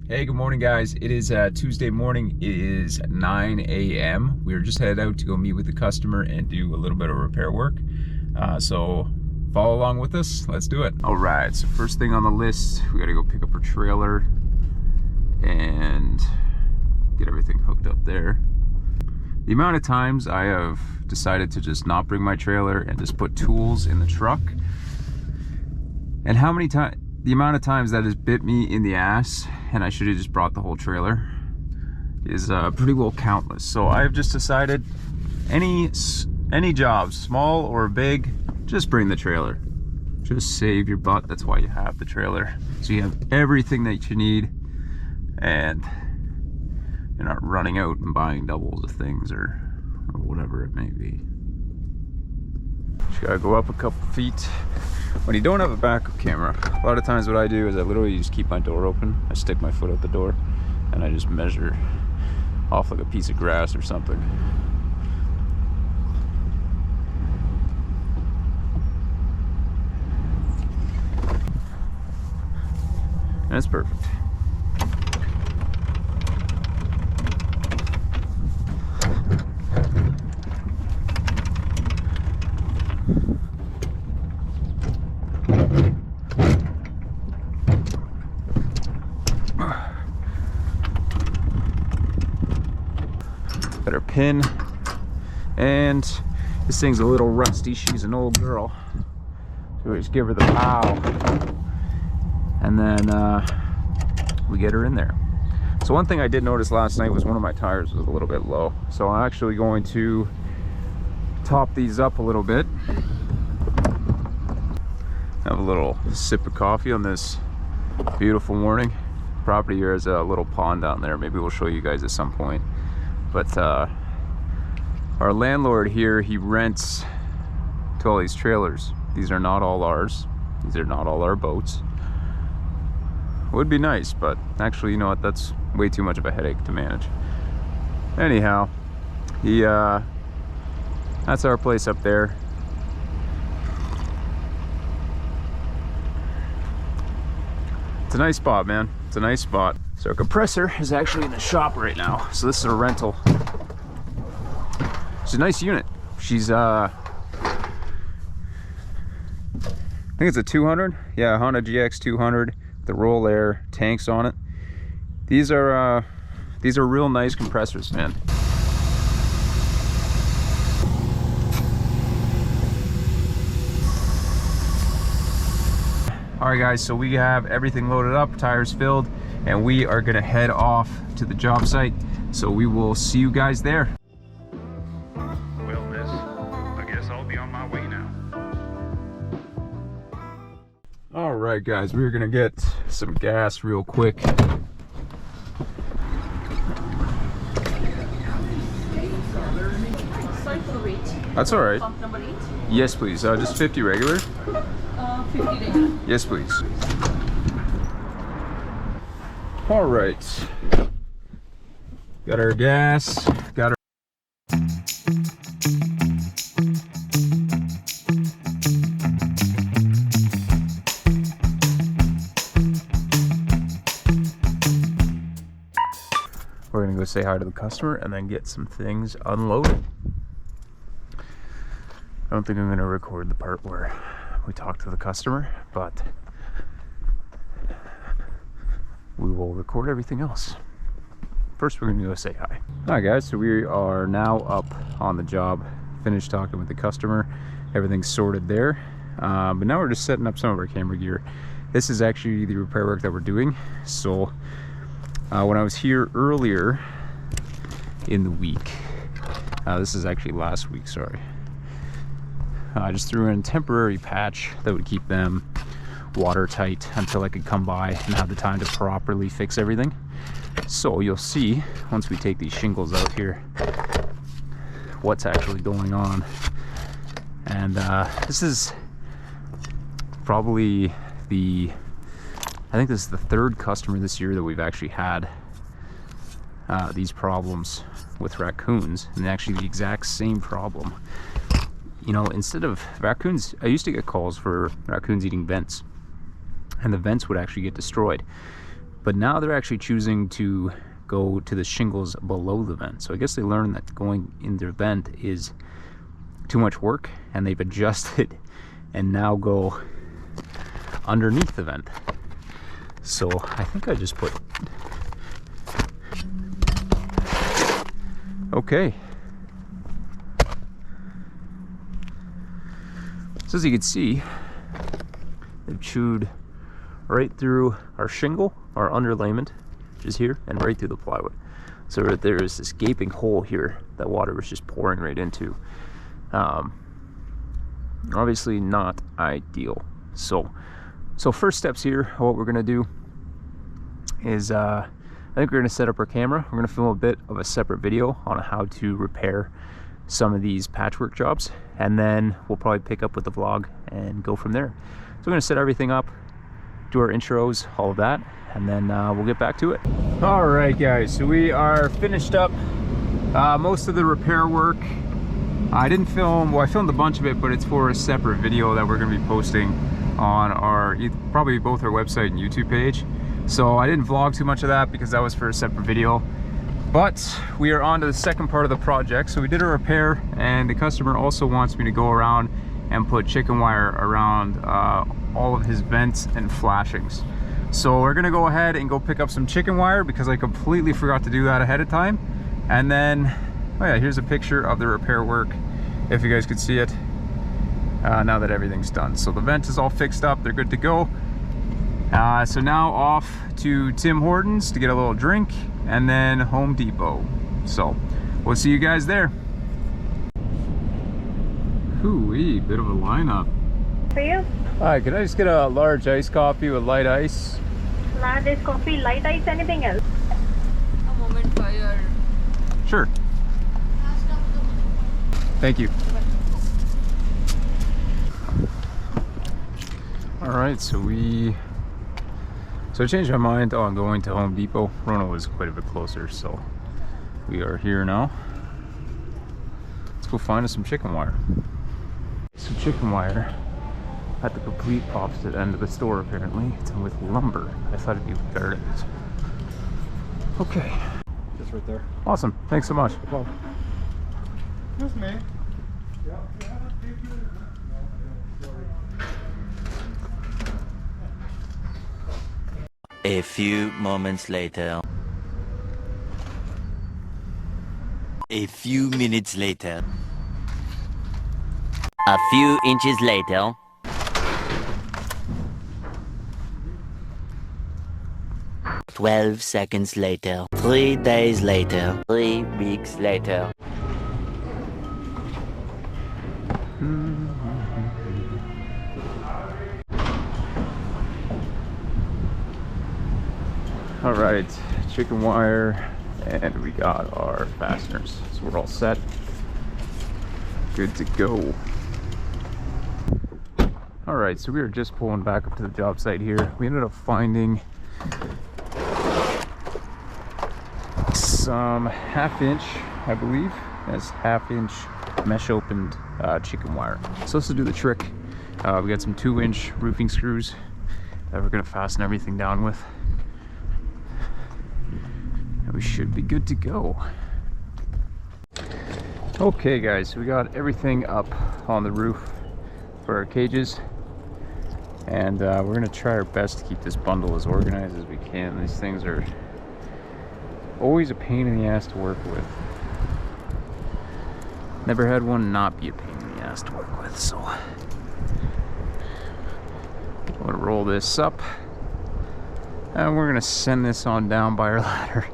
Hey, good morning, guys. It is Tuesday morning. It is 9 a.m. We were just headed out to go meet with the customer and do a little bit of repair work. So follow along with us. Let's do it. All right, so first thing on the list, we got to go pick up our trailer and get everything hooked up there. The amount of times I have decided to just not bring my trailer and just put tools in the truck, and how many times, the amount of times that has bit me in the ass and I should have just brought the whole trailer is pretty well countless. So I've just decided any job, small or big, just bring the trailer. Just save your butt. That's why you have the trailer. So you have everything that you need and you're not running out and buying doubles of things or whatever it may be. Just gotta go up a couple feet. When you don't have a backup camera, a lot of times what I do is I literally just keep my door open. I stick my foot out the door and I just measure off like a piece of grass or something. And it's perfect. Got her pin, and this thing's a little rusty. She's an old girl, so we just give her the pow, and then we get her in there. So one thing I did notice last night was one of my tires was a little bit low, so I'm actually going to top these up a little bit. Have a little sip of coffee on this beautiful morning. Property here has a little pond down there. Maybe we'll show you guys at some point. But our landlord here, he rents to all these trailers. These are not all ours. These are not all our boats. Would be nice, but actually, you know what? That's way too much of a headache to manage. Anyhow, that's our place up there. It's a nice spot, man. It's a nice spot. So our compressor is actually in the shop right now. So this is a rental. It's a nice unit. She's I think it's a 200. Yeah, Honda GX 200. The roll air tanks on it. These are real nice compressors, man. All right, guys, so we have everything loaded up, tires filled, and we are gonna head off to the job site. So we will see you guys there. Well, miss, I guess I'll be on my way now. All right, guys, we're gonna get some gas real quick. Sorry for the wait. That's all right. Pump number 8. Yes, please. Just 50 regular. 50 regular. Yes, please. All right. Got our gas. Got our. We're gonna go say hi to the customer and then get some things unloaded. I don't think I'm gonna record the part where we talk to the customer, but we will record everything else. First, we're gonna go say hi. All right, guys, so we are now up on the job, finished talking with the customer. Everything's sorted there, but now we're just setting up some of our camera gear. This is actually the repair work that we're doing. So when I was here earlier in the week, this is actually last week, sorry. I just threw in a temporary patch that would keep them watertight until I could come by and have the time to properly fix everything. So you'll see once we take these shingles out here what's actually going on. And this is probably I think this is the third customer this year that we've actually had these problems with raccoons, and actually the exact same problem. You know, instead of raccoons, I used to get calls for raccoons eating vents, and the vents would actually get destroyed. But now they're actually choosing to go to the shingles below the vent. So I guess they learned that going in their vent is too much work, and they've adjusted and now go underneath the vent. So I think I just put, okay. So as you can see, they've chewed right through our shingle, our underlayment, which is here, and right through the plywood. So there is this gaping hole here that water was just pouring right into. Obviously not ideal. So first steps here, what we're gonna do is I think we're gonna set up our camera. We're gonna film a bit of a separate video on how to repair some of these patchwork jobs, and then we'll probably pick up with the vlog and go from there. So we're gonna set everything up, do our intros, all of that, and then we'll get back to it. All right, guys, so we are finished up most of the repair work. I didn't film, well, I filmed a bunch of it, but it's for a separate video that we're gonna be posting on our, probably both our website and YouTube page. So I didn't vlog too much of that because that was for a separate video. But we are on to the second part of the project. So we did a repair, and the customer also wants me to go around and put chicken wire around all of his vents and flashings. So we're gonna go ahead and go pick up some chicken wire because I completely forgot to do that ahead of time. And then, oh yeah, here's a picture of the repair work, if you guys could see it, now that everything's done. So the vent is all fixed up, they're good to go. So now off to Tim Hortons to get a little drink, and then Home Depot. So we'll see you guys there. Hoo-wee, bit of a lineup. For you? Hi, could I just get a large iced coffee with light ice? Large ice coffee, light ice, anything else? A moment for your... Sure. Thank you. All right, so I changed my mind on going to Home Depot. Rona was quite a bit closer, so we are here now. Let's go find us some chicken wire. Some chicken wire at the complete opposite end of the store, apparently. It's with lumber. I thought it'd be with gardens. Okay. Just right there. Awesome. Thanks so much. Well, that's me. A few moments later. A few minutes later. A few inches later. "12 seconds later. 3 days later. 3 weeks later. All right, chicken wire, and we got our fasteners. So we're all set. Good to go. All right, so we were just pulling back up to the job site here. We ended up finding some 1/2 inch, I believe. That's 1/2 inch mesh opened chicken wire. So this will do the trick. We got some 2-inch roofing screws that we're gonna fasten everything down with. And we should be good to go. Okay guys, so we got everything up on the roof for our cages. And we're gonna try our best to keep this bundle as organized as we can. These things are always a pain in the ass to work with. Never had one not be a pain in the ass to work with, so I'm gonna roll this up and we're gonna send this on down by our ladder.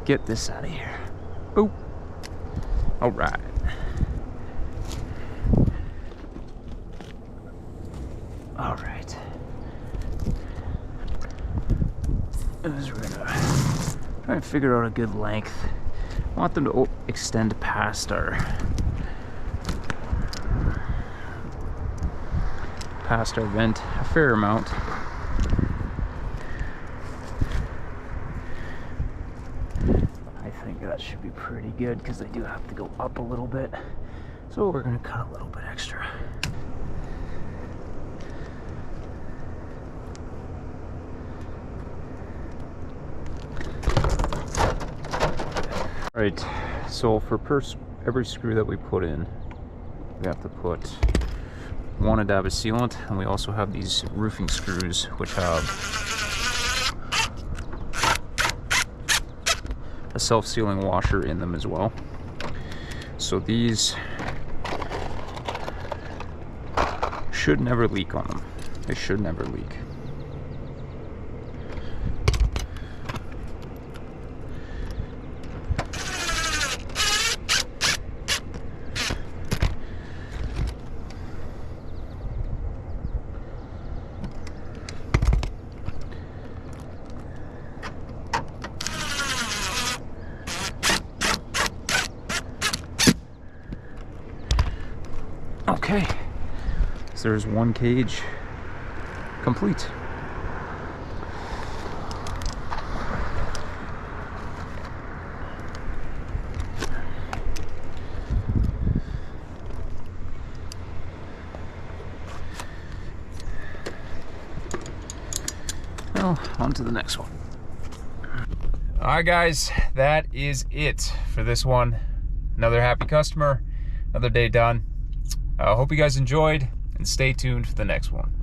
Get this out of here. Boop. All right. All right. And as we're gonna try and figure out a good length. I want them to extend past our vent a fair amount. I think that should be pretty good because they do have to go up a little bit. So we're gonna cut a little bit extra. Right, so for every screw that we put in, we have to put 1 dab of sealant, and we also have these roofing screws which have a self-sealing washer in them as well. So these should never leak on them. They should never leak. Okay, so there's 1 cage complete. Now, on to the next one. Alright guys, that is it for this one. Another happy customer, another day done. I hope you guys enjoyed, and stay tuned for the next one.